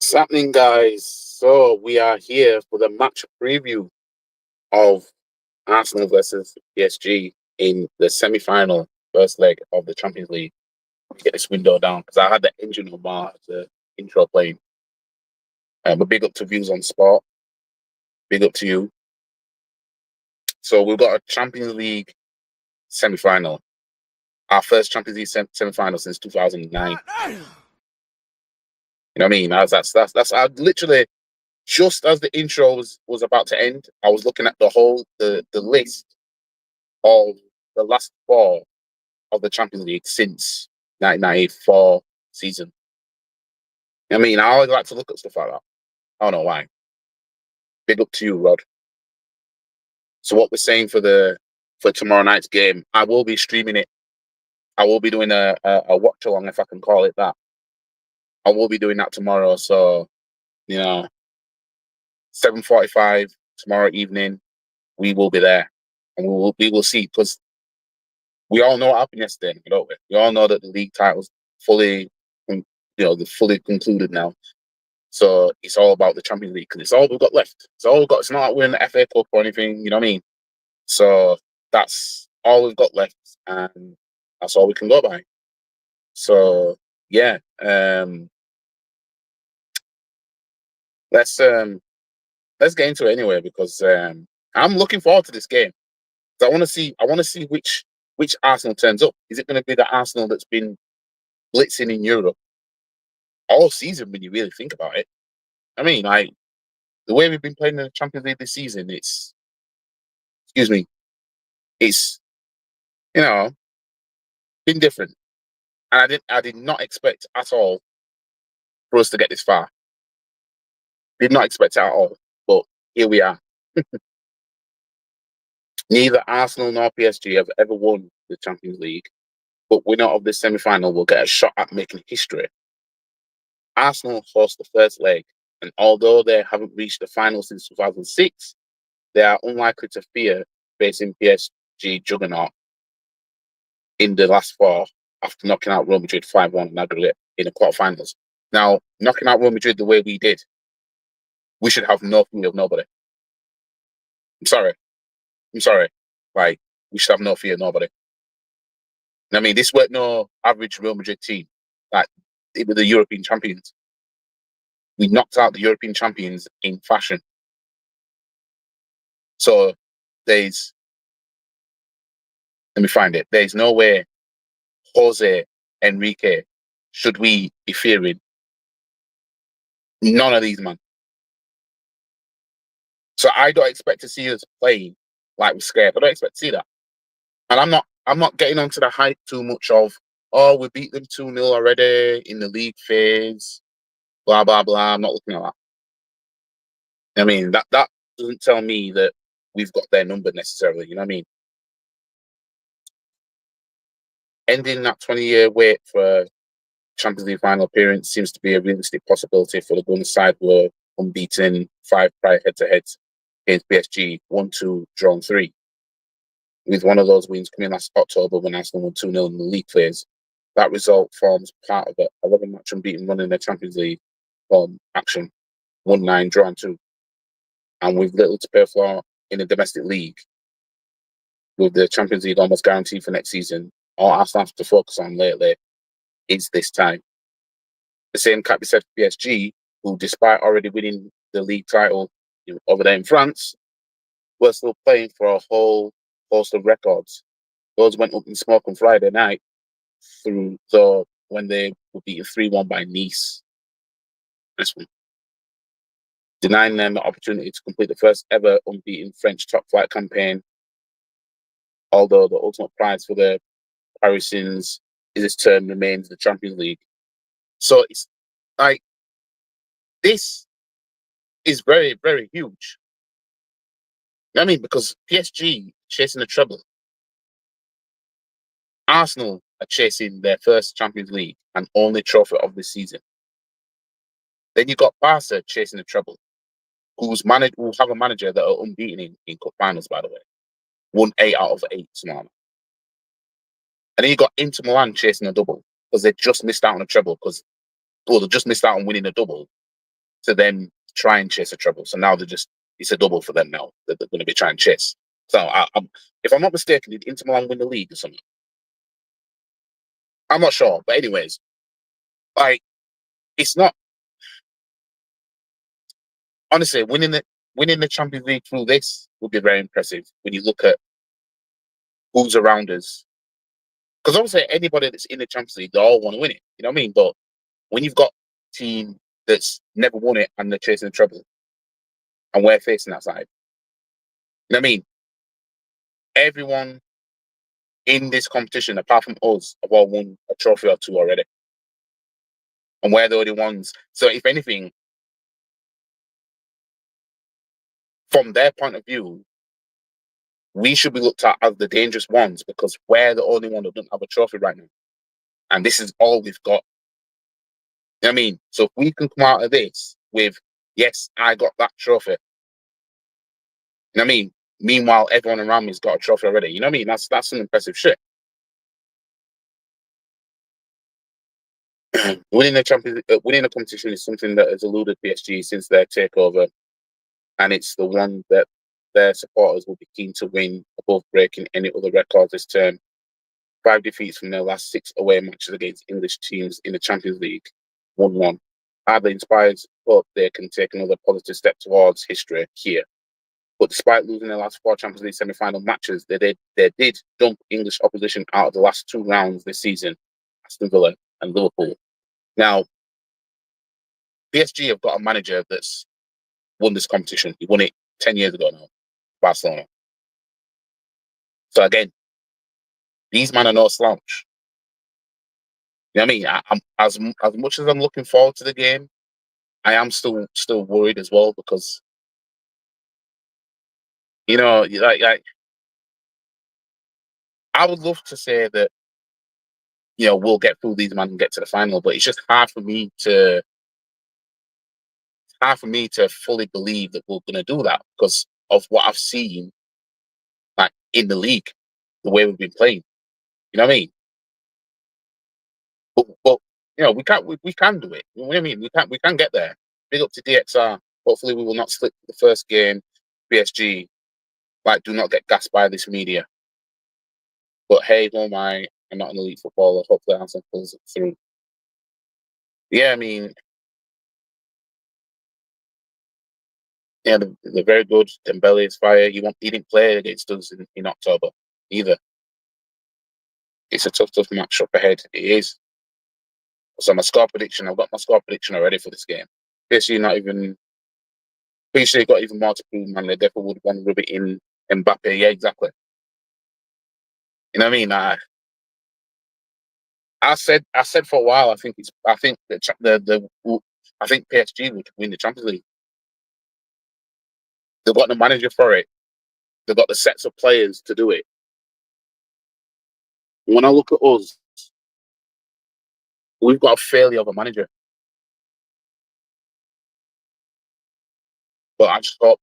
What's happening, guys? So we are here for the match preview of Arsenal versus PSG in the semi-final first leg of the Champions League. Let me get this window down because I had the engine of the intro playing. But big up to Views on Sport. Big up to you. So we've got a Champions League semi-final. Our first Champions League semi-final since 2009. You know what I mean? That's I literally, just as the intro was about to end, I was looking at the list of the last four of the Champions League since 1994 season. I mean, I always like to look at stuff like that. I don't know why. Big up to you, Rod. So what we're saying for tomorrow night's game, I will be streaming it. I will be doing a watch along, if I can call it that. I will be doing that tomorrow. So, 7:45 tomorrow evening, we will be there, and we will see, because we all know what happened yesterday, don't we? We all know that the league title's fully concluded now. So it's all about the Champions League, because it's all we've got left. It's all we've got. It's not like we're in the FA Cup or anything. You know what I mean? So that's all we've got left, and that's all we can go by. So yeah, let's get into it anyway, because I'm looking forward to this game. I want to see which Arsenal turns up. Is it going to be the Arsenal that's been blitzing in Europe all season, when you really think about it? I mean, the way we've been playing in the Champions League this season, it's been different. And I did not expect at all for us to get this far. Did not expect it at all. But here we are. Neither Arsenal nor PSG have ever won the Champions League, but winner of this semi-final will get a shot at making history. Arsenal host the first leg, and although they haven't reached the final since 2006, they are unlikely to fear facing PSG juggernaut in the last four, after knocking out Real Madrid 5-1 in aggregate in the quarterfinals. Now, knocking out Real Madrid the way we did, we should have no fear of nobody. I'm sorry. Like, we should have no fear of nobody. I mean, this weren't no average Real Madrid team. Like, it was the European champions. We knocked out the European champions in fashion. So let me find it. There's no way Jose Enrique should we be fearing. None of these, man. So I don't expect to see us playing like we're scared. I don't expect to see that. And I'm not getting onto the hype too much of, oh, we beat them 2-0 already in the league phase, blah, blah, blah. I'm not looking at that. I mean, that doesn't tell me that we've got their number necessarily, you know what I mean? Ending that 20-year wait for Champions League final appearance seems to be a realistic possibility for the Gunners side. Were unbeaten 5 prior head-to-heads against PSG, 1-2, drawn 3. With one of those wins coming last October when Arsenal won 2-0 in the league phase. That result forms part of an 11-match unbeaten run in the Champions League action, 1-9, drawn 2. And with little to pay for in the domestic league, with the Champions League almost guaranteed for next season, all Arsenal have to focus on lately is this time. The same can't be said for PSG, who, despite already winning the league title over there in France, were still playing for a whole host of records. Those went up in smoke on Friday night when they were beaten 3-1 by Nice. This one, denying them the opportunity to complete the first ever unbeaten French top flight campaign. Although the ultimate prize for the Parisians is this term remains the Champions League. So it's like, this is very, very huge. I mean, because PSG chasing the treble, Arsenal are chasing their first Champions League and only trophy of this season. Then you got Barca chasing the treble, who have a manager that are unbeaten in cup finals, by the way. Won 8 out of 8 somehow. And then you got Inter Milan chasing a double, because they just missed out on a treble, they just missed out on winning a double to then try and chase a treble. So now it's a double for them now. They're going to be trying to chase. So if I'm not mistaken, did Inter Milan win the league or something? I'm not sure, but anyways, like it's not honestly winning the Champions League through this would be very impressive when you look at who's around us. Because obviously anybody that's in the Champions League, they all want to win it. You know what I mean? But when you've got a team that's never won it and they're chasing the treble, and we're facing that side, you know what I mean? Everyone in this competition, apart from us, have all won a trophy or two already. And we're the only ones. So if anything, from their point of view, we should be looked at as the dangerous ones because we're the only one that doesn't have a trophy right now. And this is all we've got. You know what I mean? So if we can come out of this with, yes, I got that trophy. You know what I mean? Meanwhile, everyone around me's got a trophy already. You know what I mean? That's some impressive shit. Winning the competition is something that has eluded PSG since their takeover, and it's the one that their supporters will be keen to win above breaking any other records this term. 5 defeats from their last 6 away matches against English teams in the Champions League, 1-1. Hardly inspires hope they can take another positive step towards history here. But despite losing their last 4 Champions League semi-final matches, they did dump English opposition out of the last 2 rounds this season, Aston Villa and Liverpool. Now, PSG have got a manager that's won this competition. He won it 10 years ago now, Barcelona. So again, these men are no slouch. You know what I mean? I'm as much as I'm looking forward to the game, I am still worried as well because like I would love to say that we'll get through these men and get to the final, but it's just hard for me to fully believe that we're going to do that because of what I've seen like in the league, the way we've been playing. You know what I mean? But we can do it. You know what I mean? We can get there. Big up to DXR. Hopefully we will not slip the first game. PSG, like, do not get gassed by this media. But hey, don't mind. I'm not an elite footballer. Hopefully Arsenal pulls it through. Yeah, I mean, yeah, they're very good. Dembele is fire. He didn't play against us in October either. It's a tough match up ahead. It is. So my score prediction, I've got my score prediction already for this game. PSG not even. PSG got even more to prove, man. They definitely would want to rub it in Mbappe. Yeah, exactly. You know what I mean? I said for a while. I think PSG would win the Champions League. They've got the manager for it. They've got the sets of players to do it. When I look at us, we've got a failure of a manager. But I just hope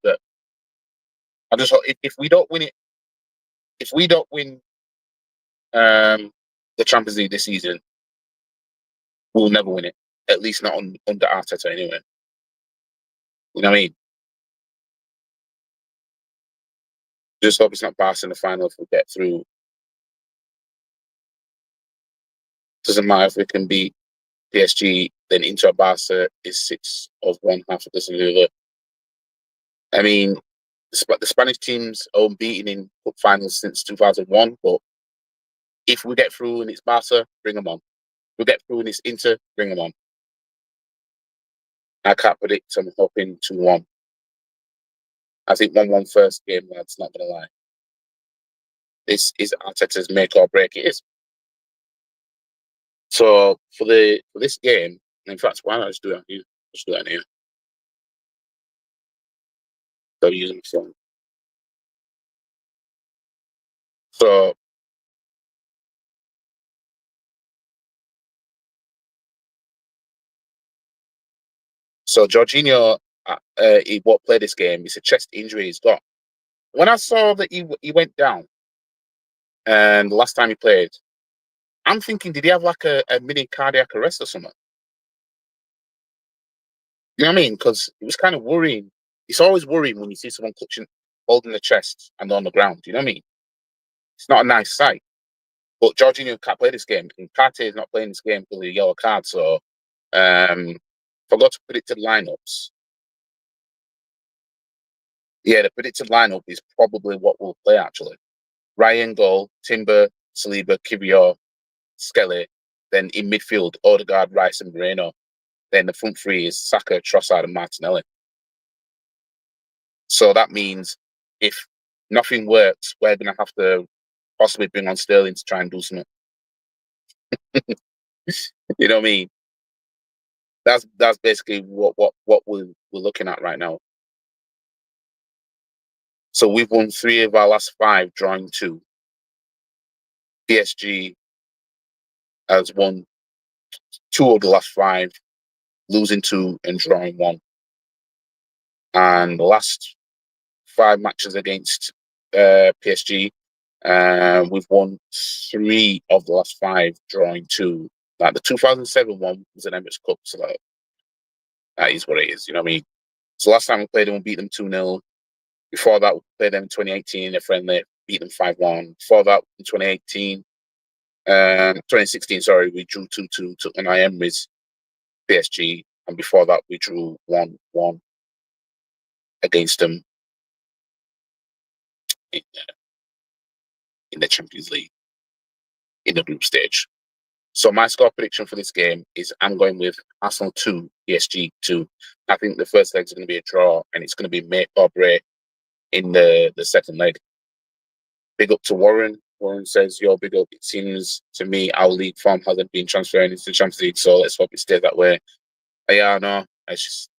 if we don't win it, if we don't win the Champions League this season, we'll never win it. At least not under Arteta anyway. You know what I mean? Just hope it's not Barca in the final if we get through. Doesn't matter if we can beat PSG, then Inter Barca is 6 of one, half of this and the other. I mean, the Spanish teams are unbeaten in cup finals since 2001, but if we get through and it's Barca, bring them on. If we get through and it's Inter, bring them on. I can't predict. I'm hoping 2-1. I think 1-1 first game, lads, not going to lie. This is Arteta's make or break. It is. So for this game, in fact, why not just do it here? Just do it here. So using my phone. So Jorginho, he won't play this game. It's a chest injury he's got. When I saw that he went down, and the last time he played, I'm thinking, did he have like a mini cardiac arrest or something? You know what I mean? Because it was kind of worrying. It's always worrying when you see someone clutching, holding the chest and on the ground. You know what I mean? It's not a nice sight. But Jorginho can't play this game. And Partey is not playing this game because of the yellow card. So, forgot to predict the lineups. Yeah, the predicted lineup is probably what we'll play actually. Ryan goal, Timber, Saliba, Kivior, Skelly. Then in midfield, Odegaard, Rice, and Moreno. Then the front three is Saka, Trossard, and Martinelli. So that means if nothing works, we're going to have to possibly bring on Sterling to try and do something. You know what I mean? That's basically what we're looking at right now. So we've won 3 of our last 5, drawing 2. PSG has won 2 of the last 5, losing 2 and drawing 1. And the last 5 matches against PSG, we've won 3 of the last 5, drawing 2. Like the 2007 one was an Emirates Cup, so that is what it is. You know what I mean? So last time we played them, we beat them 2-0. Before that, we played them in 2018 in a friendly, beat them 5-1. Before that, in 2016, sorry, we drew 2-2 to Unai Emery's PSG, and before that, we drew 1-1 against them in, in the Champions League in the group stage. So my score prediction for this game is I'm going with Arsenal 2, PSG 2. I think the first leg is going to be a draw, and it's going to be make or break in the second leg. Big up to Warren. Warren says, "Yo, big up. It seems to me our league form hasn't been transferring into the Champions League, so let's hope it stays that way." Yeah, no, I just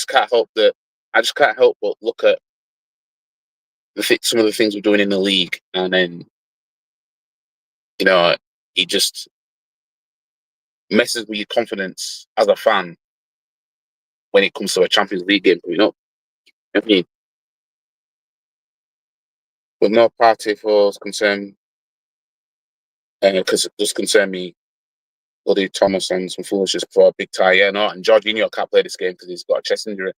can't help that. I just can't help but look at some of the things we're doing in the league, and then it just messes with your confidence as a fan when it comes to a Champions League game coming up. I mean, with no party for concern, because it does concern me. Bloody Thomas and some foolishness for a big tie. Yeah, no, and Jorginho can't play this game because he's got a chest injury.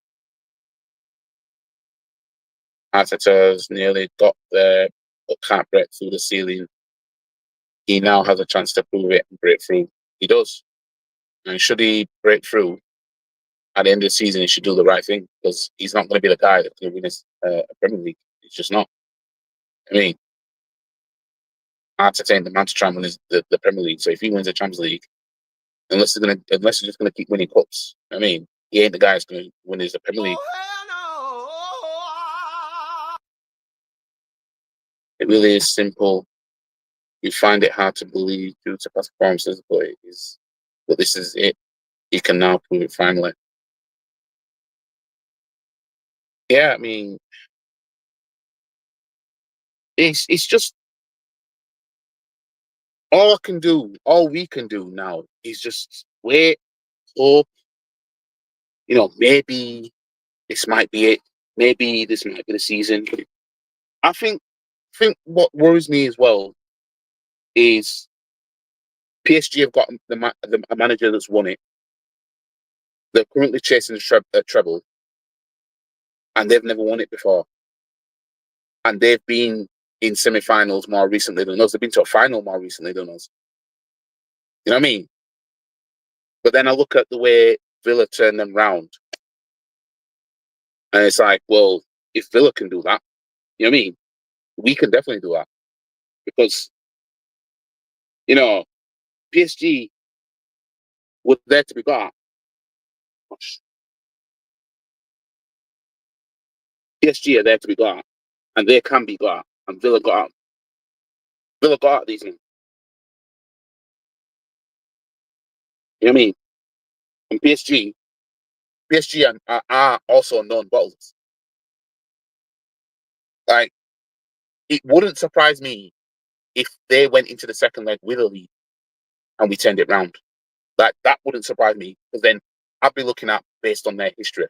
Arteta's nearly got there, but can't break through the ceiling. He now has a chance to prove it and break through. He does. And should he break through at the end of the season, he should do the right thing because he's not going to be the guy that's going to win a Premier League. He's just not. I mean, Arteta ain't the man to try and win the Premier League. So if he wins the Champions League, unless he's just going to keep winning cups, I mean, he ain't the guy that's going to win the Premier League. It really is simple. You find it hard to believe due to past performances, but this is it. He can now prove it finally. Yeah, I mean, it's just all we can do now is just wait, hope. Maybe this might be it. Maybe this might be the season. I think what worries me as well is PSG have got a manager that's won it. They're currently chasing a treble, and they've never won it before. And they've been in semi-finals more recently than us. They've been to a final more recently than us. You know what I mean? But then I look at the way Villa turned them round, and it's like, well, if Villa can do that, you know what I mean? We can definitely do that because PSG was there to be got. PSG are there to be got, and they can be got. And Villa got out. Villa got out these men. You know what I mean? And PSG are also known bottlers. Like, it wouldn't surprise me if they went into the second leg with a lead and we turned it round. Like, that wouldn't surprise me because then I'd be looking at based on their history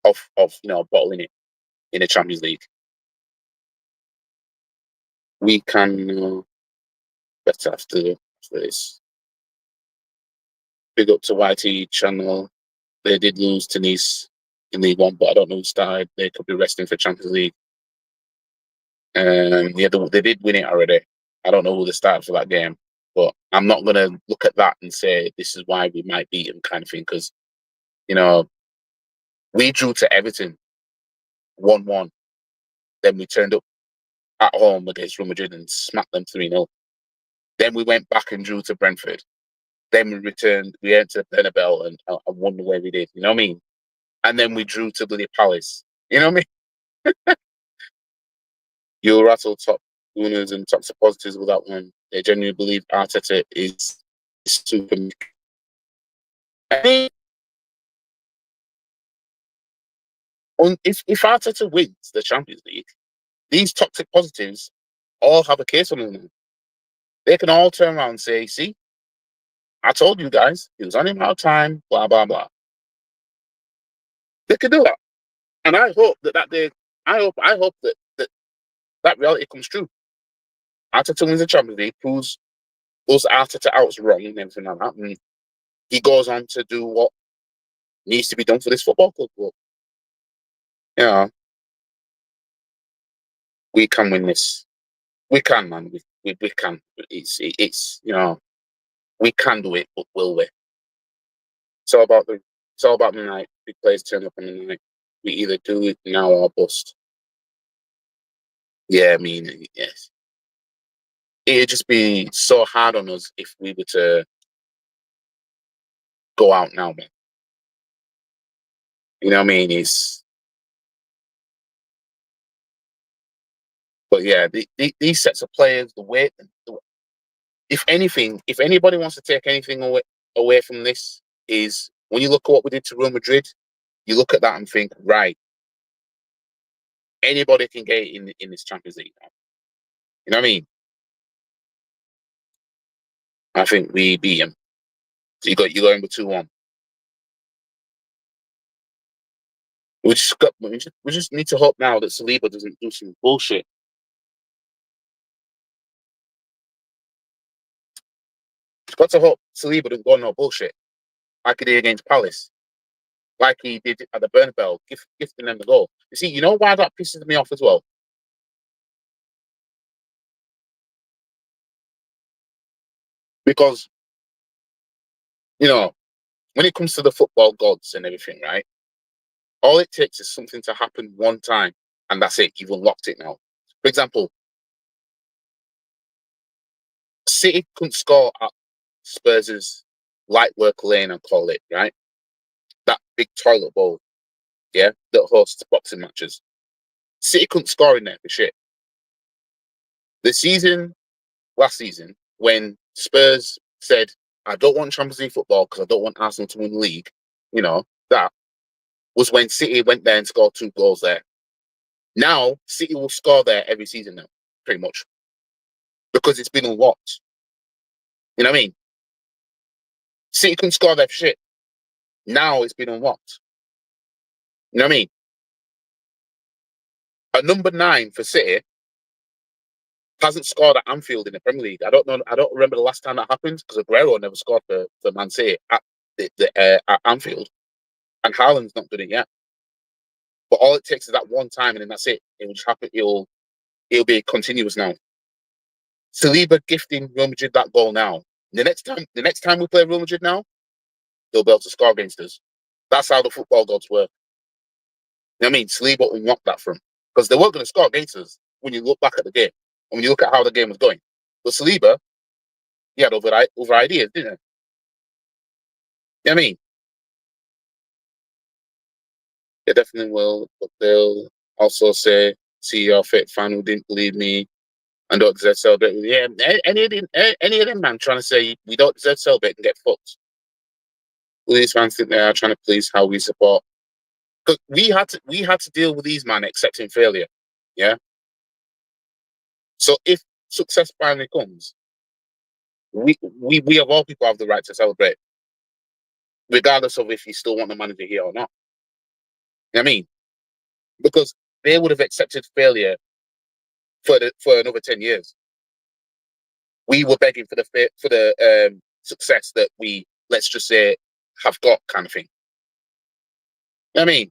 of bottling it in the Champions League. We can better after this. Big up to YT channel. they did lose to Nice in League One, but I don't know who started. They could be resting for Champions League. Yeah, they did win it already. I don't know who they started for that game, but I'm not going to look at that and say this is why we might beat them kind of thing, because, you know, we drew to Everton 1-1. Then we turned up at home against Real Madrid and smacked them 3-0. Then we went back and drew to Brentford. Then we entered Bernabeu and won the way we did. You know what I mean? And then we drew to Bloody Palace. You know what I mean? You'll rattle top winners and top positives with that one. They genuinely believe Arteta is super. I mean, if Arteta wins the Champions League, these toxic positives all have a case on them. They can all turn around and say, see, I told you guys, he was on him out of time, blah, blah, blah. They can do that. And I hope that day, I hope that reality comes true. Arteta wins the Champions League, proves those Arteta outs wrong and everything like that. And he goes on to do what needs to be done for this football club. But, you know, we can win this. We can, man. We can. It's you know, we can do it, but will we? It's all about the night. Big players turn up on the night. We either do it now or bust. Yeah, I mean, yes. It'd just be so hard on us if we were to go out now, man. You know what I mean? But yeah, these sets of players, the way, if anything, if anybody wants to take anything away from this, is when you look at what we did to Real Madrid, you look at that and think, right, anybody can get in this Champions League now. You know what I mean? I think we beat him. So you got him with 2-1. We just need to hope now that Saliba doesn't do some bullshit. We've got to hope Saliba doesn't go no bullshit like he did against Palace, like he did at the Bernabeu, gifting them the goal. You see, you know why that pisses me off as well? Because, you know, when it comes to the football gods and everything, right? All it takes is something to happen one time, and that's it. You've unlocked it now. For example, City couldn't score at Spurs' light work lane, I call it, right? That big toilet bowl, yeah, that hosts boxing matches. City couldn't score in there for shit. The season, last season, when Spurs said, I don't want Champions League football because I don't want Arsenal to win the league, you know, that was when City went there and scored 2 goals there. Now, City will score there every season now, pretty much, because it's been unlocked. You know what I mean? City couldn't score there for shit. Now it's been unlocked. You know what I mean? A number 9 for City hasn't scored at Anfield in the Premier League. I don't know. I don't remember the last time that happened because Aguero never scored for Man City at at Anfield, and Haaland's not done it yet. But all it takes is that one time, and then that's it. It will just happen. It'll be continuous now. Saliba gifting Real Madrid that goal now. The next time we play Real Madrid now, they'll be able to score against us. That's how the football gods work. You know what I mean? Saliba unlocked that from because they weren't going to score against us when you look back at the game and when you look at how the game was going. But Saliba, he had over ideas, didn't he? You know what I mean? They definitely will, but they'll also say, see your fake fan who didn't believe me and don't deserve to celebrate. Yeah, any of them man trying to say we don't deserve to celebrate and get fucked. All these fans think they are trying to please how we support. Because we had to deal with these man accepting failure. Yeah. So if success finally comes, we of all people have the right to celebrate, regardless of if you still want the manager here or not. You know what I mean? Because they would have accepted failure for another 10 years. We were begging for the success that we, let's just say, have got kind of thing. I mean,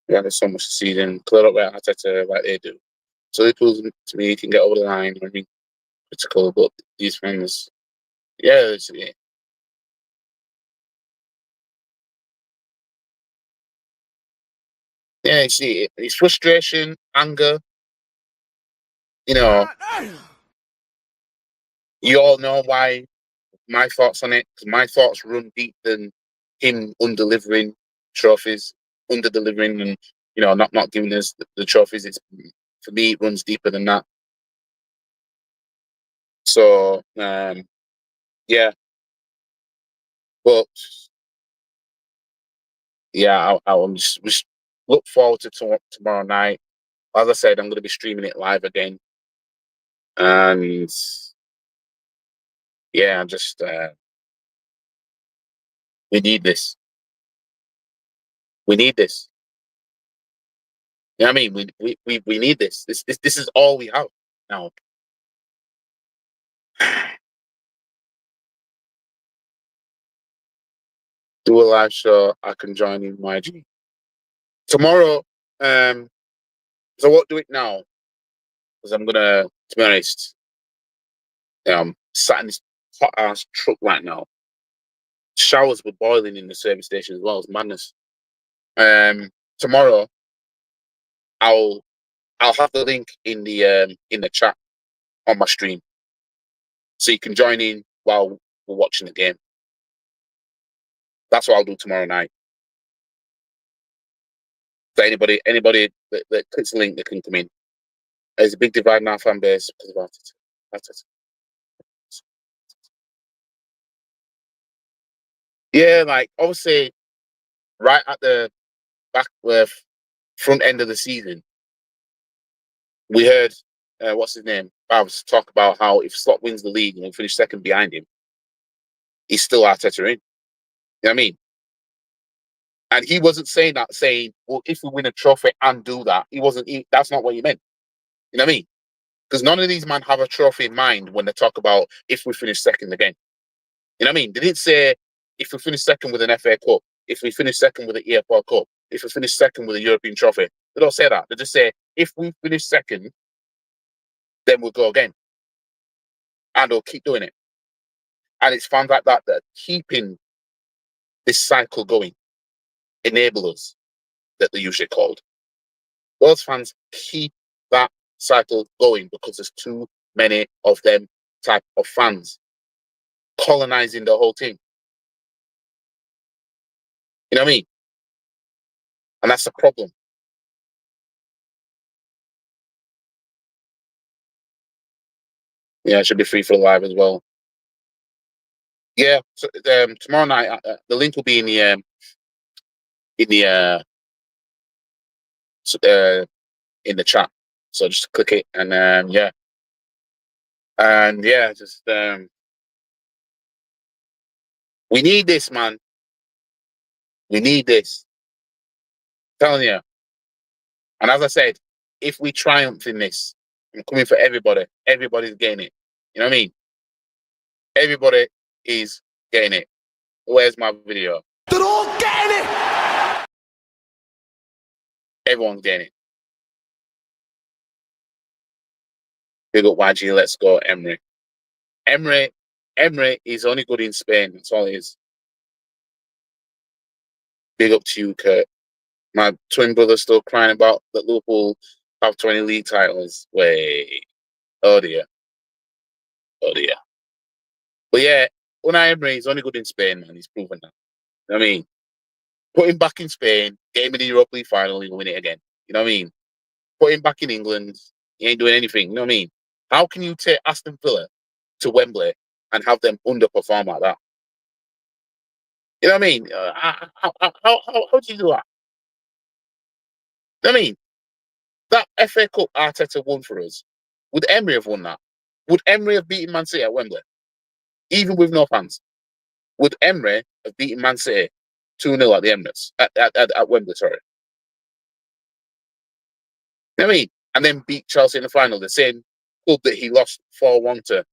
yeah, there's so much to see. Then clear up like Arteta like they do. So Liverpool to me can get over the line. I mean, critical, but these fans, yeah, yeah. You see, it's frustration, anger. You know, you all know why my thoughts on it, because my thoughts run deep than him undelivering trophies, under delivering, and not giving us the trophies. It's for me, it runs deeper than that. So yeah, but yeah, I'm just look forward to tomorrow night. As I said, I'm going to be streaming it live again, and yeah, just we need this. We need this. You know what I mean? We need this. This is all we have now. Do a live show. I can join in YG tomorrow. So I won't do it now because I'm gonna. To be honest, sat in this hot ass truck right now. Showers were boiling in the service station as well. It's madness. Tomorrow I'll I'll have the link in the chat on my stream, so you can join in while we're watching the game. That's what I'll do tomorrow night. So anybody that clicks the link, they can come in. There's a big divide in our fan base because of Arteta. Arteta. Yeah, like obviously, right at the back front end of the season, we heard what's his name, Babs, talk about how if Slot wins the league and we finish second behind him, he's still Arteta in. You know what I mean? And he wasn't saying that, saying, well, if we win a trophy and do that, he wasn't. That's not what he meant. You know what I mean? Because none of these men have a trophy in mind when they talk about if we finish second again. You know what I mean? They didn't say if we finish second with an FA Cup, if we finish second with an EFL Cup, if we finish second with a European trophy. They don't say that. They just say if we finish second, then we'll go again, and they'll keep doing it. And it's fans like that that are keeping this cycle going, enablers that they're usually called. Those fans keep that cycle going because there's too many of them type of fans colonizing the whole team. You know what I mean? And that's the problem. Yeah, it should be free for the live as well. Yeah, so, tomorrow night the link will be in the in the chat. So just click it and just we need this, man. We need this. I'm telling you. And as I said, if we triumph in this, I'm coming for everybody. Everybody's getting it. You know what I mean? Everybody is getting it. Where's my video? They're all getting it. Everyone's getting it. Big up YG. Let's go, Emery. Emery is only good in Spain. That's all it is. Big up to you, Kurt. My twin brother's still crying about that Liverpool have 20 league titles. Wait. Oh dear. Oh dear. But yeah, Unai Emery is only good in Spain, man. He's proven that. You know what I mean? Put him back in Spain, get him in the Europa League final, he'll win it again. You know what I mean? Put him back in England, he ain't doing anything. You know what I mean? How can you take Aston Villa to Wembley and have them underperform like that? You know what I mean? How do you do that? You know what I mean? That FA Cup Arteta won for us. Would Emery have won that? Would Emery have beaten Man City at Wembley? Even with no fans? Would Emery have beaten Man City 2-0 at the Emirates? At Wembley, sorry. You know what I mean? And then beat Chelsea in the final, the same club that he lost 4-1 to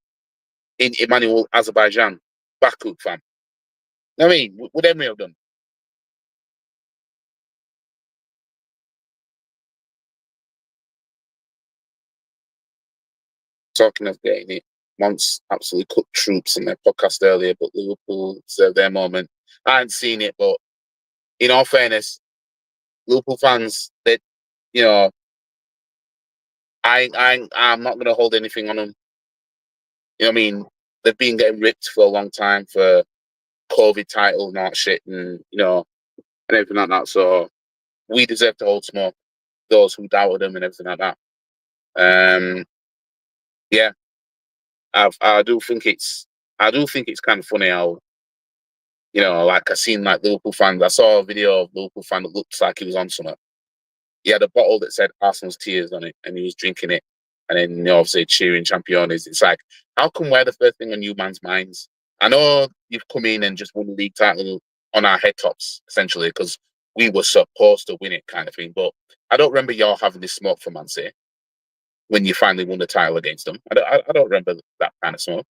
in Emmanuel, Azerbaijan. Baku, fam. I mean, would Emery have done? Talking of getting it, once absolutely cut troops in their podcast earlier, but Liverpool deserve their moment. I hadn't seen it, but in all fairness, Liverpool fans, that you know, I'm not going to hold anything on them. You know what I mean? They've been getting ripped for a long time for COVID title and all that shit, and and everything like that. So we deserve to hold smoke. Those who doubted them and everything like that. Um, yeah, I do think it's kind of funny how like I seen like Liverpool fans. I saw a video of Liverpool fan that looked like he was on something. He had a bottle that said Arsenal's tears on it, and he was drinking it, and then obviously cheering Championes. It's like, how come we're the first thing on you man's minds? I know you've come in and just won the league title on our head tops essentially because we were supposed to win it, kind of thing. But I don't remember y'all having this smoke for Man City when you finally won the title against them. I don't remember that kind of smoke.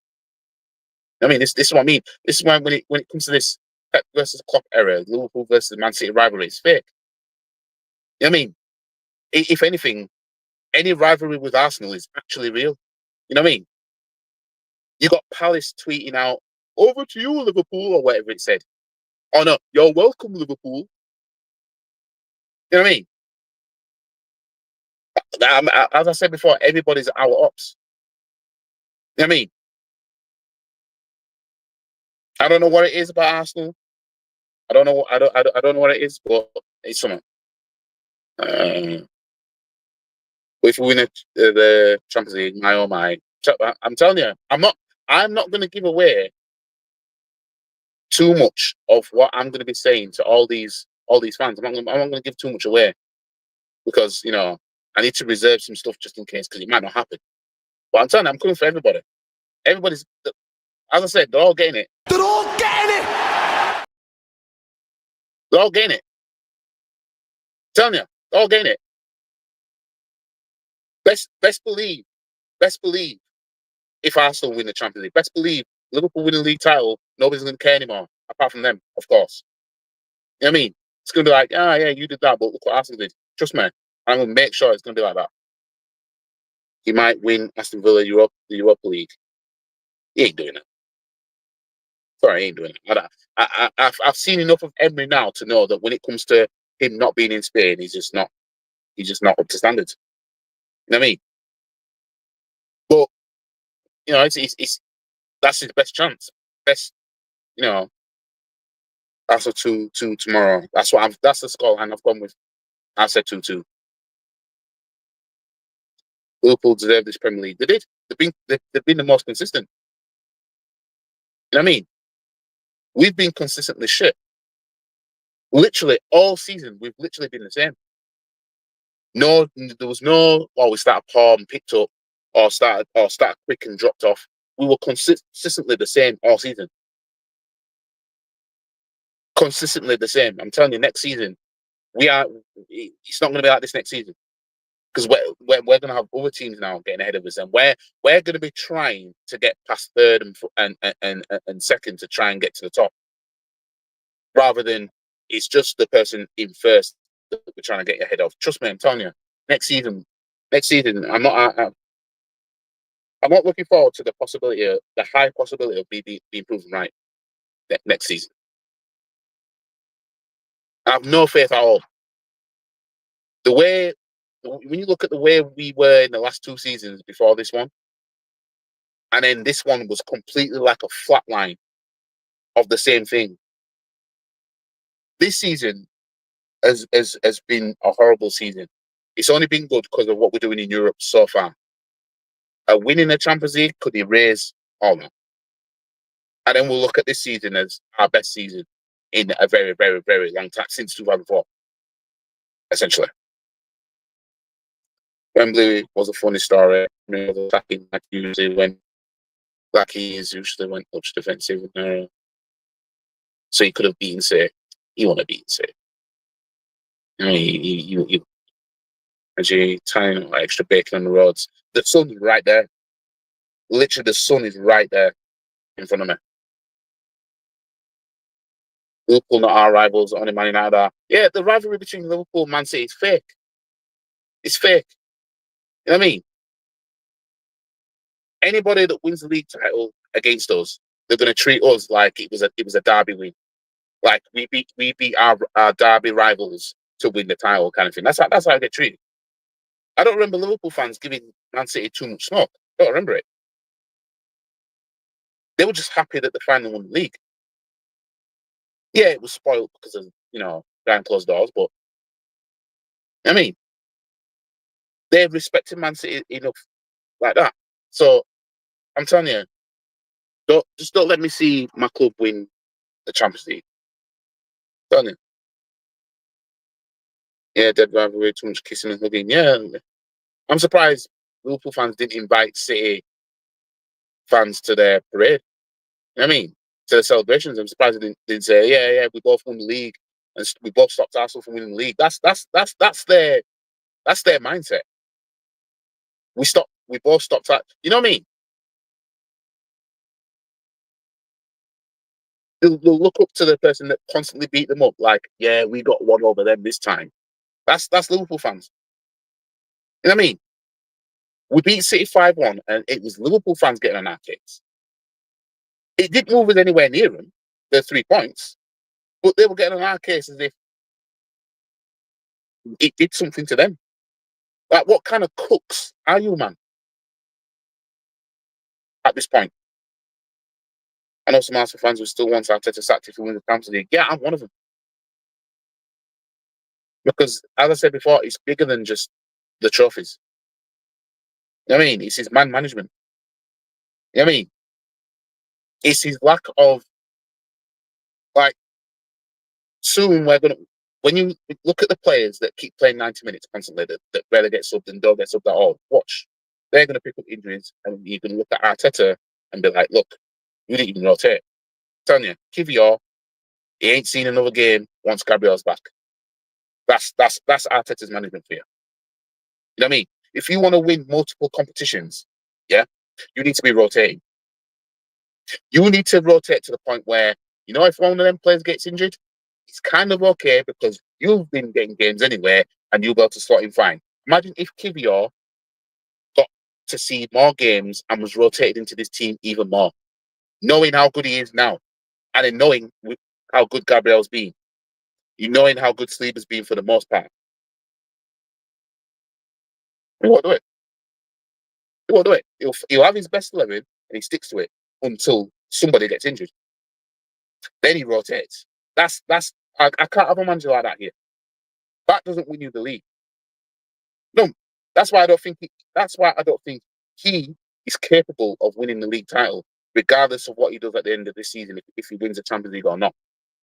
I mean, this is what I mean. This is why when it comes to this Pep versus Klopp era, Liverpool versus Man City rivalry, it's fake. You know what I mean? If anything, any rivalry with Arsenal is actually real. You know what I mean? You got Palace tweeting out, "Over to you, Liverpool," or whatever it said. Oh no, you're welcome, Liverpool. You know what I mean? As I said before, everybody's our ops. You know what I mean? I don't know what it is about Arsenal. I don't know. I don't know what it is, but it's something. Uh, if we win the Champions League, my oh my! I'm telling you, I'm not. I'm not going to give away too much of what I'm going to be saying to all these fans. I'm not going to give too much away because I need to reserve some stuff just in case because it might not happen. But I'm telling you, I'm coming for everybody. Everybody's, as I said, they're all getting it. They're all getting it. They're all getting it. I'm telling you, they're all getting it. Best believe, best believe. If Arsenal win the Champions League, best believe Liverpool win the league title, nobody's going to care anymore apart from them, of course. You know what I mean? It's going to be like, yeah, you did that, but look what Arsenal did. Trust me, I'm going to make sure it's going to be like that. He might win Aston Villa the Europa League. He ain't doing it. Sorry, he ain't doing it. I've seen enough of Emery now to know that when it comes to him not being in Spain, he's just not up to standards. You know what I mean? But it's that's his best chance. Best, you know, that's a 2-2 tomorrow. That's the scoreline I've gone with. I said 2-2. Liverpool deserve this Premier League. They did. They've been the most consistent. You know what I mean? We've been consistently shit. Literally all season, we've literally been the same. No, there was no. Oh, we started poor and picked up, or started quick and dropped off. We were consistently the same all season. Consistently the same. I'm telling you, next season we are. It's not going to be like this next season because we're going to have other teams now getting ahead of us, and we're going to be trying to get past third and second to try and get to the top, rather than it's just the person in first that we're trying to get ahead of. Trust me, I'm telling you. Next season, I'm not looking forward to the high possibility of being proven right next season. I have no faith at all. The way, when you look at the way we were in the last two seasons before this one, and then this one was completely like a flat line of the same thing. This season has been a horrible season. It's only been good because of what we're doing in Europe so far. Winning the Champions League could erase all that. And then we'll look at this season as our best season in a very, very, very long time, since 2004, essentially. Wembley was a funny story. Attacking like he usually went much defensive. So he could have beaten City. He wouldn't have beaten City. You as you tying extra bacon on the roads. The sun is right there. Literally, the sun is right there in front of me. Liverpool not our rivals, only Man United are. Yeah, the rivalry between Liverpool and Man City is fake. It's fake. You know what I mean? Anybody that wins the league title against us, they're going to treat us like it was a derby win. Like we beat our derby rivals to win the title, kind of thing. That's how I get treated. I don't remember Liverpool fans giving Man City too much smoke. I don't remember it. They were just happy that they finally won the league. Yeah, it was spoiled because of behind closed doors, but I mean, they respected Man City enough like that. So I'm telling you, don't let me see my club win the Champions League. I'm telling you, yeah, dead rivalry, too much kissing and hugging. Yeah, I'm surprised Liverpool fans didn't invite City fans to their parade. You know what I mean, to the celebrations. I'm surprised they didn't say, yeah, we both won the league and we both stopped Arsenal from winning the league. That's their mindset. We both stopped that. You know what I mean? They'll look up to the person that constantly beat them up, like, yeah, we got one over them this time. That's Liverpool fans. You know what I mean? We beat City 5-1, and it was Liverpool fans getting on our case. It didn't move us anywhere near them, the 3 points, but they were getting on our case as if it did something to them. Like, what kind of cooks are you, man, at this point? I know some Arsenal fans who still want Arteta sacked if he wins the Champions League. Yeah, I'm one of them. Because, as I said before, it's bigger than just the trophies. You know what I mean? It's his man management. You know what I mean? It's his lack of, like, soon we're going to, when you look at the players that keep playing 90 minutes constantly, that rarely get subbed and don't get subbed at all, watch. They're going to pick up injuries, and you're going to look at Arteta and be like, look, you didn't even rotate. I'm telling you, Kivior, he ain't seen another game once Gabriel's back. That's Arteta's management for you. You know what I mean? If you want to win multiple competitions, yeah, you need to be rotating. You need to rotate to the point where, if one of them players gets injured, it's kind of okay because you've been getting games anyway and you'll be able to slot in fine. Imagine if Kivior got to see more games and was rotated into this team even more, knowing how good he is now, and then knowing how good Gabriel's been, knowing how good Sleep has been for the most part. He won't do it. He won't do it. He'll have his best 11 and he sticks to it until somebody gets injured. Then he rotates. I can't have a manager like that here. That doesn't win you the league. No, that's why I don't think. That's why I don't think he is capable of winning the league title, regardless of what he does at the end of the season. If he wins the Champions League or not,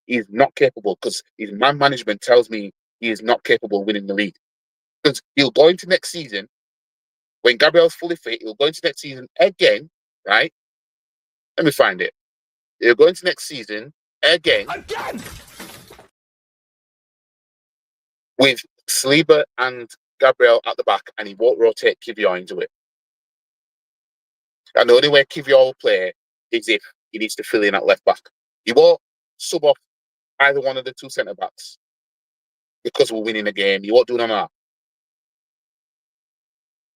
he's not capable because his man management tells me he is not capable of winning the league. Because he'll go into next season when Gabriel's fully fit. He'll go into next season again, right? Let me find it. He'll go into next season again with Saliba and Gabriel at the back, and he won't rotate Kivior into it. And the only way Kivior will play is if he needs to fill in at left back. He won't sub off either one of the two centre backs because we're winning the game. He won't do none of that.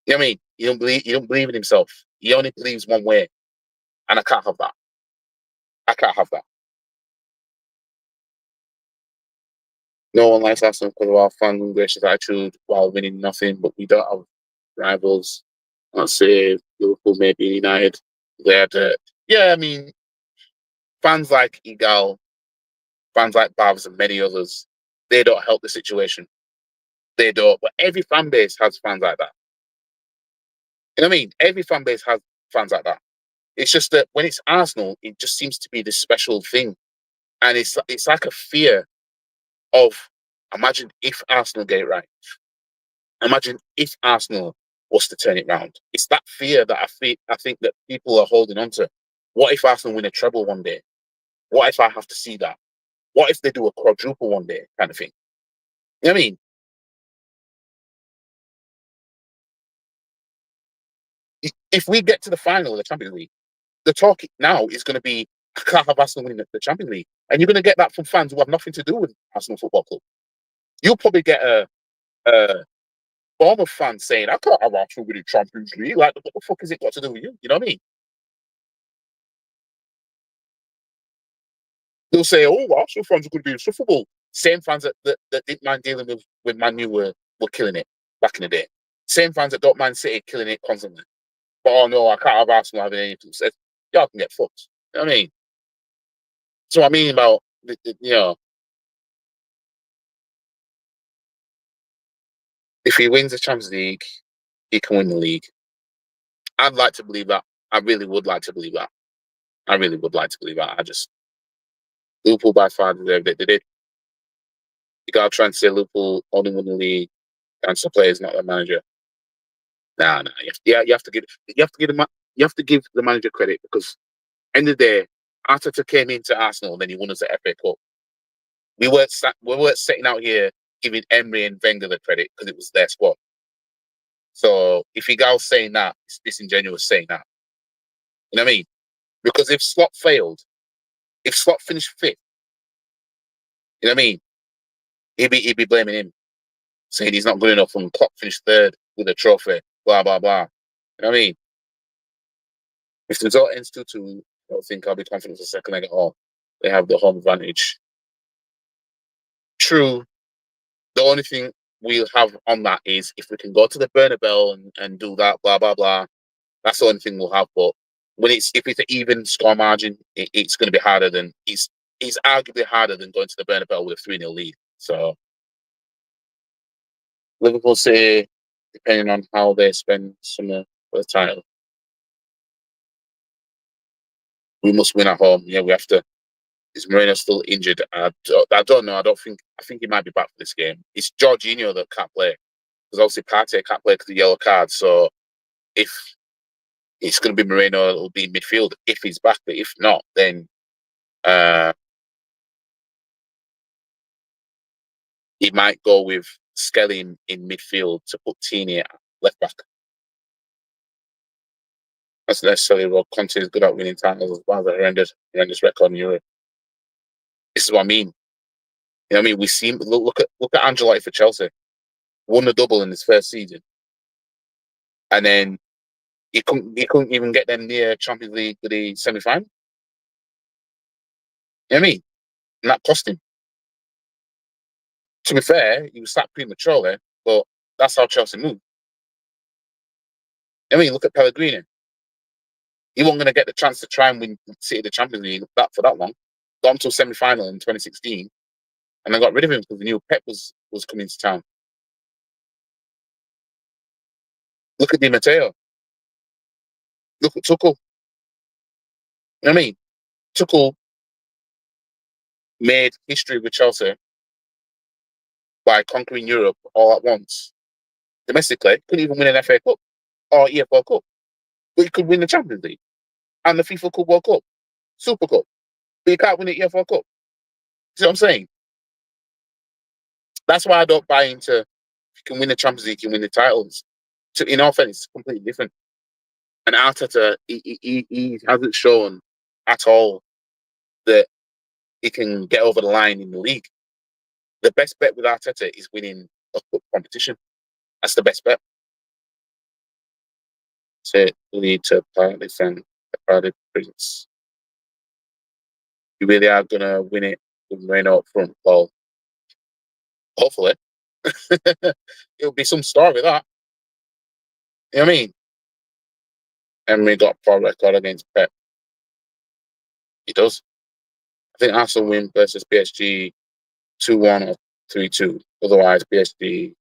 You know what I mean? He don't believe in himself. He only believes one way. And I can't have that. I can't have that. No one likes Arsenal because of our fun and gracious attitude while winning nothing, but we don't have rivals. Let's say Liverpool, maybe United. Yeah, I mean, fans like Igal, fans like Bavs and many others, they don't help the situation. They don't. But every fan base has fans like that. You know what I mean? Every fan base has fans like that. It's just that when it's Arsenal, it just seems to be this special thing. And it's like a fear of, imagine if Arsenal get it right. Imagine if Arsenal was to turn it round. It's that fear that I think that people are holding on to. What if Arsenal win a treble one day? What if I have to see that? What if they do a quadruple one day, kind of thing? You know what I mean? If we get to the final of the Champions League, the talk now is going to be I can't have Arsenal winning the Champions League. And you're going to get that from fans who have nothing to do with Arsenal Football Club. You'll probably get a Bournemouth fan saying, I can't have Arsenal winning Champions League. Like, what the fuck has it got to do with you? You know what I mean? They'll say, oh, Arsenal fans are going to be insufferable. Same fans that didn't mind dealing with Man U were killing it back in the day. Same fans that don't mind City killing it constantly. But, oh, no, I can't have Arsenal having anything to say. Y'all can get fucked. You know what I mean? So I mean about, if he wins the Champions League, he can win the league. I'd like to believe that. I really would like to believe that. I really would like to believe that. Liverpool by far deserved it. They did. You gotta try and say Liverpool only won the league and the players, not the manager. Nah. You have to give the manager credit because end of the day, Arteta came into Arsenal and then he won us the FA Cup. We weren't sitting out here giving Emery and Wenger the credit because it was their squad. So if you guys saying that, it's disingenuous saying that. You know what I mean? Because if Slot finished fifth, you know what I mean? He'd be blaming him, saying he's not good enough and Klopp finished third with a trophy, blah, blah, blah. You know what I mean? If the result ends 2-2, I don't think I'll be confident for the second leg at all. They have the home advantage. True. The only thing we'll have on that is if we can go to the Bernabeu and do that, blah, blah, blah. That's the only thing we'll have. But if it's an even score margin, it's going to be harder than it's arguably harder than going to the Bernabeu with a 3-0 lead. So Liverpool City, depending on how they spend summer for the title, we must win at home. Yeah, we have to. Is Moreno still injured? I don't know. I think he might be back for this game. It's Jorginho that can't play because obviously Partey can't play because of the yellow card. So if it's going to be Moreno, it'll be in midfield if he's back. But if not, then he might go with Skelly in midfield to put Tini at left back. That's necessarily what Conte is good at winning titles as well as a horrendous record in Europe. This is what I mean. You know what I mean? We see look at Ancelotti for Chelsea. Won the double in his first season. And then he couldn't even get them near Champions League for the semi-final. You know what I mean? And that cost him. To be fair, he was sacked prematurely, but that's how Chelsea moved. I mean, look at Pellegrini. He wasn't going to get the chance to try and win City the Champions League for that long. Got until semi-final in 2016, and then got rid of him because they knew Pep was coming to town. Look at Di Matteo. Look at Tuchel. You know what I mean? Tuchel made history with Chelsea by conquering Europe all at once. Domestically, couldn't even win an FA Cup or EFL Cup, but he could win the Champions League and the FIFA Cup World Cup, Super Cup. But you can't win the EFL Cup. See what I'm saying? That's why I don't buy into if you can win the Champions League, you can win the titles. In all fairness, it's completely different. And Arteta, he hasn't shown at all that he can get over the line in the league. The best bet with Arteta is winning a cup competition. That's the best bet. To lead to partly fan a crowded presence. You really are gonna win it with Moreno up front. Well, hopefully. It'll be some story that. You know what I mean? Emery got a poor record against Pep. He does. I think Arsenal win versus PSG 2-1 or 3-2. Otherwise, PSG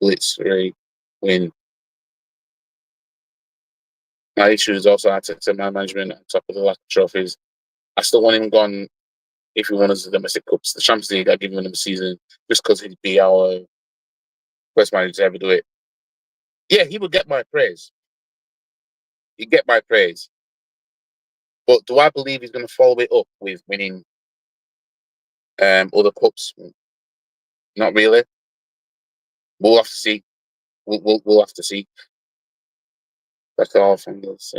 blitzkrieg win. My issue is also Arteta man management on top of the lack of trophies. I still want him gone if he won us the domestic cups. The Champions League, I'd give him another season just because he'd be our first manager to ever do it. Yeah, he would get my praise. He'd get my praise. But do I believe he's going to follow it up with winning other cups? Not really. We'll have to see. We'll have to see. That's all from this.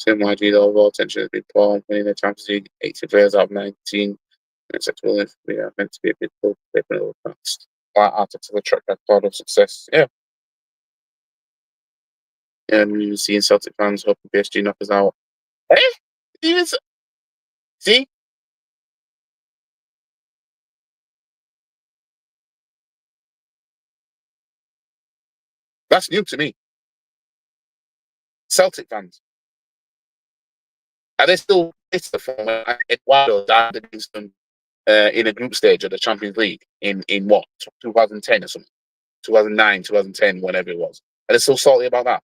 Same YG, the overall attention has been poor. Winning the Champions League, 80 players out of 19. Acceptable if we are meant to be a bit full, paper over past. After to the track record of success. Yeah. And we're seeing Celtic fans hoping PSG knock us out. Eh? Even see? That's new to me. Celtic fans. Are they still it's the form when Eduardo died against them in a group stage of the Champions League in what, 2010 or something? 2009, 2010, whatever it was. Are they still salty about that?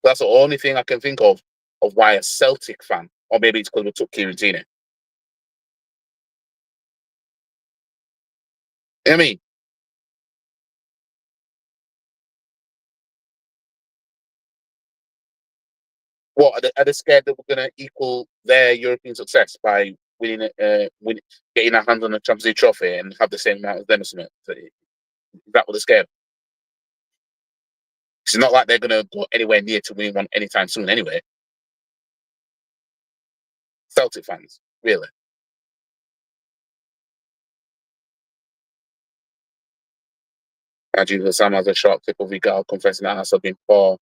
That's the only thing I can think of why a Celtic fan, or maybe it's because we took Kieran Tierney. You know what I mean? What are they scared that we're going to equal their European success by getting our hands on the Champions League trophy and have the same amount as them or something? Is that what they're scared? It's not like they're going to go anywhere near to winning one anytime soon anyway. Celtic fans, really. Ajay Sam has a short clip of Vigal confessing that Arsenal have been poor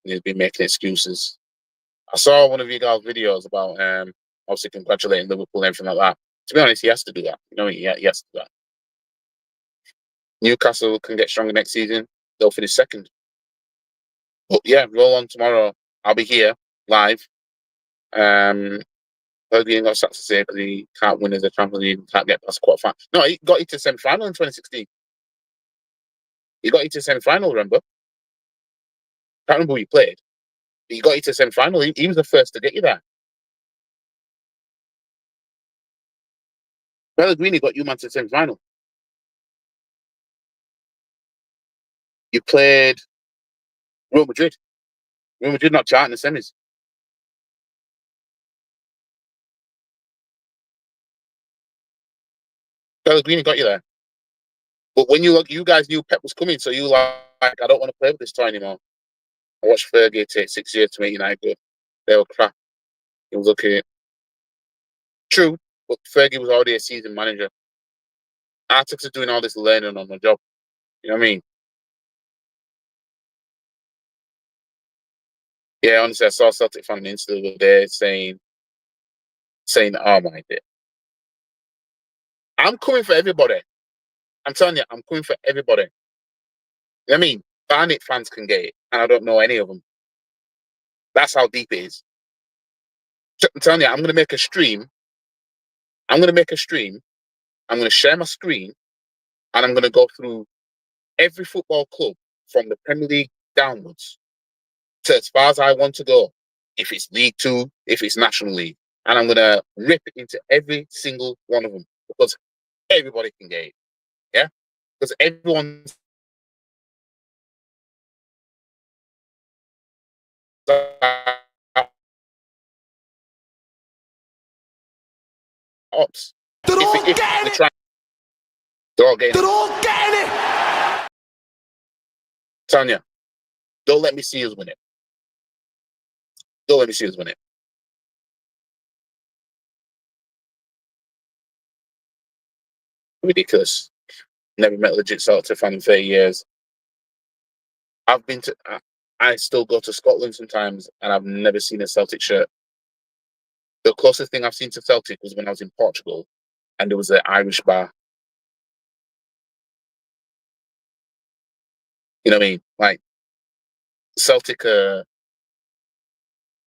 and he's been making excuses. I saw one of Vigal's videos about obviously congratulating Liverpool and everything like that. To be honest, he has to do that. You know, he has to do that. Newcastle can get stronger next season. They'll finish second. But yeah, roll on tomorrow. I'll be here live. He ain't got stats to say because he can't win as a Champions League, can't get past quarter final. No, he got into semi final in 2016. He got into semi final, remember? Can't remember who he played. He got into semi final. He was the first to get you there. Pellegrini got you man to semi final. You played Real Madrid. Real Madrid not charting the semis. Pellegrini got you there. But when you guys knew Pep was coming, so you like, I don't want to play with this toy anymore. I watched Fergie take 6 years to make United good. They were crap. He was okay. True, but Fergie was already a seasoned manager. Arteta's doing all this learning on the job. You know what I mean? Yeah, honestly, I saw a Celtic fan on Insta the other day saying, "Oh my god, I'm coming for everybody." I'm telling you, I'm coming for everybody. You know what I mean? Barnet fans can get it, and I don't know any of them. That's how deep it is. I'm telling you, I'm going to make a stream. I'm going to make a stream. I'm going to share my screen, and I'm going to go through every football club from the Premier League downwards to as far as I want to go. If it's League Two, if it's National League, and I'm going to rip it into every single one of them because everybody can get it. Yeah, because everyone's ops. If we're trying, they're all getting it. Tanya, don't let me see us win it. Don't let me see us win it. Ridiculous. Never met a legit Celtic fan in 30 years. I've been to. I still go to Scotland sometimes, and I've never seen a Celtic shirt. The closest thing I've seen to Celtic was when I was in Portugal, and there was an Irish bar. You know what I mean? Like Celtic.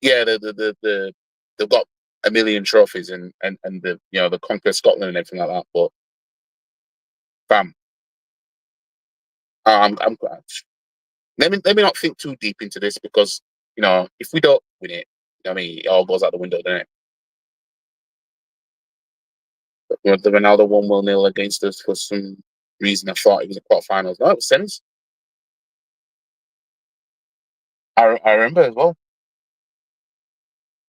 Yeah, they've got a million trophies and the the conquer Scotland and everything like that. But bam, I'm let me not think too deep into this because if we don't win it, I mean it all goes out the window, doesn't it? But, the Ronaldo won 1-0 against us for some reason. I thought it was a quarterfinals. No, it was semis. I remember as well.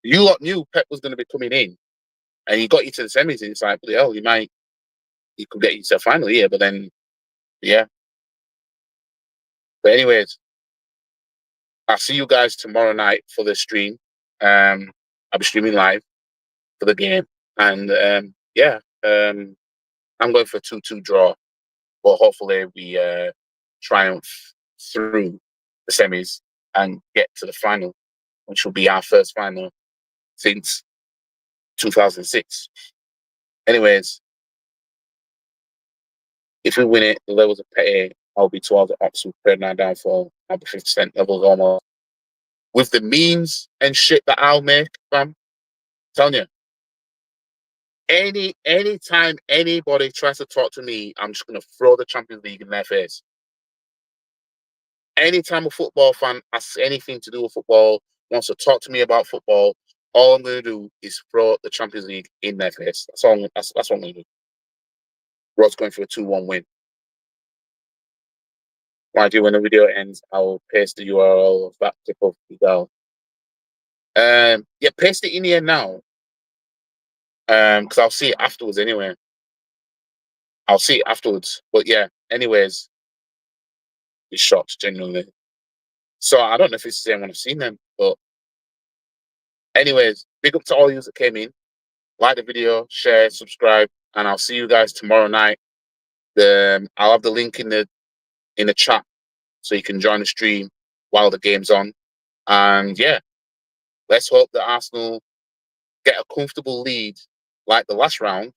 You lot knew Pep was going to be coming in, and he got you to the semis. And it's like, hell, he could get you to a final here, but then, yeah. But anyways, I'll see you guys tomorrow night for the stream. I'll be streaming live for the game, and I'm going for a 2-2 draw, but hopefully we triumph through the semis and get to the final, which will be our first final since 2006. Anyways, if we win it, the levels of pay, I'll be towards the absolute third downfall. I'll be 50% levels almost. With the memes and shit that I'll make, fam, I'm telling you, anytime anybody tries to talk to me, I'm just gonna throw the Champions League in their face. Anytime a football fan asks anything to do with football, wants to talk to me about football, all I'm gonna do is throw the Champions League in their face. That's all. That's what I'm gonna do. Rod's going for a 2-1 win. When the video ends, I will paste the URL of that clip of Miguel. Yeah, paste it in here now. Because I'll see it afterwards anyway. I'll see it afterwards. But yeah, anyways, it's shocked, genuinely. So I don't know if it's the same one I've seen them, but anyways, big up to all you that came in. Like the video, share, subscribe, and I'll see you guys tomorrow night. I'll have the link in the chat so you can join the stream while the game's on. And yeah, let's hope that Arsenal get a comfortable lead like the last round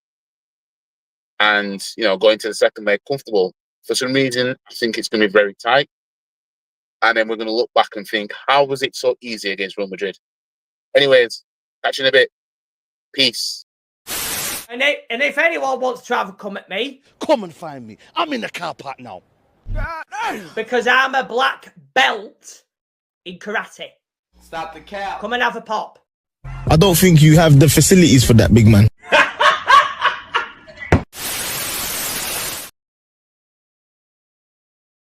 and, go into the second leg comfortable. For some reason, I think it's going to be very tight. And then we're going to look back and think, how was it so easy against Real Madrid? Anyways, catch you in a bit. Peace. And if anyone wants to have a come at me, come and find me. I'm in the car park now. Because I'm a black belt in karate. Stop the cap. Come and have a pop. I don't think you have the facilities for that, big man.